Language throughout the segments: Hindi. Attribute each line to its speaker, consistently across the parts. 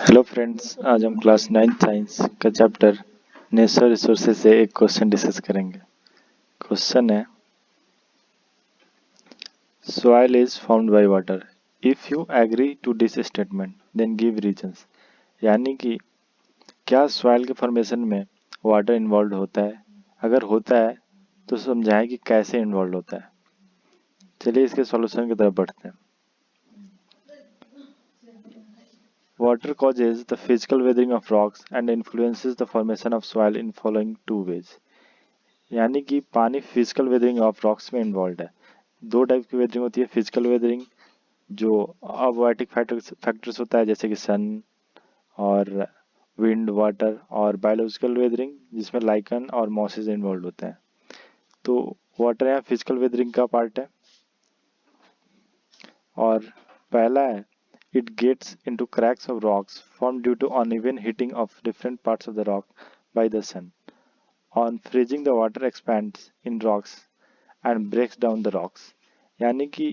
Speaker 1: हेलो फ्रेंड्स, आज हम क्लास 9 साइंस का चैप्टर नेचुरल रिसोर्सेज से एक क्वेश्चन डिस्कस करेंगे। क्वेश्चन है, soil is formed by water. If you agree to this statement then give reasons. यानी कि क्या सॉइल के फॉर्मेशन में वाटर इन्वॉल्व होता है? अगर होता है तो समझाएं कि कैसे इन्वॉल्व होता है। चलिए इसके सॉल्यूशन की तरफ बढ़ते हैं। Water causes the physical weathering of rocks and influences the formation of soil in following two ways। यानी कि पानी फिजिकल वेदरिंग ऑफ रॉक्स में इन्वॉल्व है। दो टाइप की वेदरिंग होती है। फिजिकल वेदरिंग जो अबायोटिक फैक्टर्स होता है जैसे कि सन और विंड, वाटर, और बायोलॉजिकल वेदरिंग जिसमें लाइकन और मॉसेस इन्वॉल्व होते हैं। तो वाटर यहाँ फिजिकल वेदरिंग का पार्ट है। और पहला है, it gets into cracks of rocks form due to uneven heating of different parts of the rock by the sun. On freezing the water expands in rocks and breaks down the rocks. यानी कि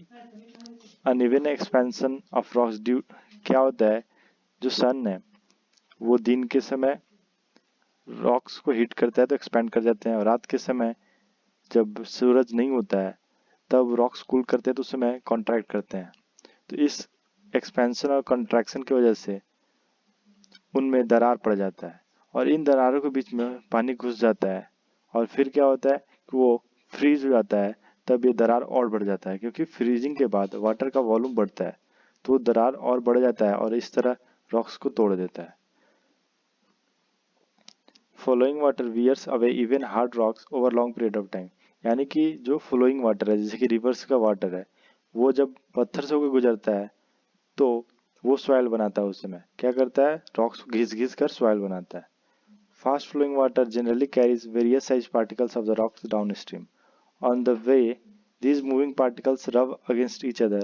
Speaker 1: uneven expansion of rocks due क्या होता है, जो सन है वो दिन के समय रॉक्स को हीट करता है तो एक्सपेंड कर जाते हैं, और रात के समय जब सूरज नहीं होता है तब रॉक्स कूल करते हैं तो उस समय कॉन्ट्रैक्ट करते हैं। तो इस एक्सपेंशन और कॉन्ट्रैक्शन की वजह से उनमें दरार पड़ जाता है और इन दरारों के बीच में पानी घुस जाता है और फिर क्या होता है कि वो फ्रीज हो जाता है। तब ये दरार और बढ़ जाता है क्योंकि फ्रीजिंग के बाद वाटर का वॉल्यूम बढ़ता है तो दरार और बढ़ जाता है और इस तरह रॉक्स को तोड़ देता है। Flowing water wears away even hard rocks over long period of time. यानी कि जो फ्लोइंग वाटर है जैसे कि रिवर्स का वाटर है वो जब पत्थर से होकर गुजरता है तो वो सॉइल बनाता है। उस समय क्या करता है, रॉक्स को घिस घिस कर सॉइल बनाता है। Fast flowing water generally carries various sized particles of the rocks downstream. On the way, these moving particles rub against each other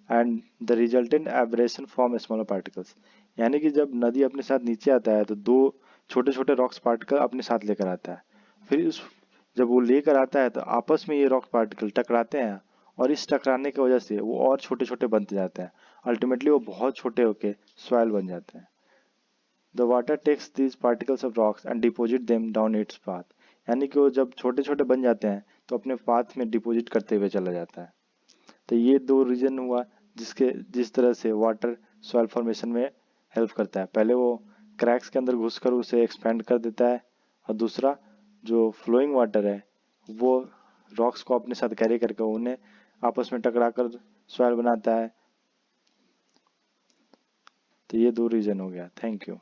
Speaker 1: and the resultant aberration form smaller particles। यानी कि जब नदी अपने साथ नीचे आता है तो दो छोटे छोटे रॉक्स पार्टिकल अपने साथ लेकर आता है। फिर उस जब वो लेकर आता है तो आपस में ये रॉक पार्टिकल टकराते हैं और इस टकराने की वजह से वो और छोटे छोटे बनते जाते हैं। अल्टीमेटली वो बहुत छोटे होके सॉइल बन जाते हैं। The water takes these particles of rocks and deposit them down its path। यानी कि वो जब छोटे छोटे बन जाते हैं तो अपने पाथ में डिपॉजिट करते हुए चला जाता है। तो ये दो रीजन हुआ जिस तरह से वाटर सॉइल फॉर्मेशन में हेल्प करता है। पहले वो क्रैक्स के अंदर घुसकर उसे एक्सपेंड कर देता है और दूसरा जो फ्लोइंग वाटर है वो रॉक्स को अपने साथ कैरी करके उन्हें आपस में टकरा कर सॉइल बनाता है। तो ये दो रीजन हो गया। Thank you.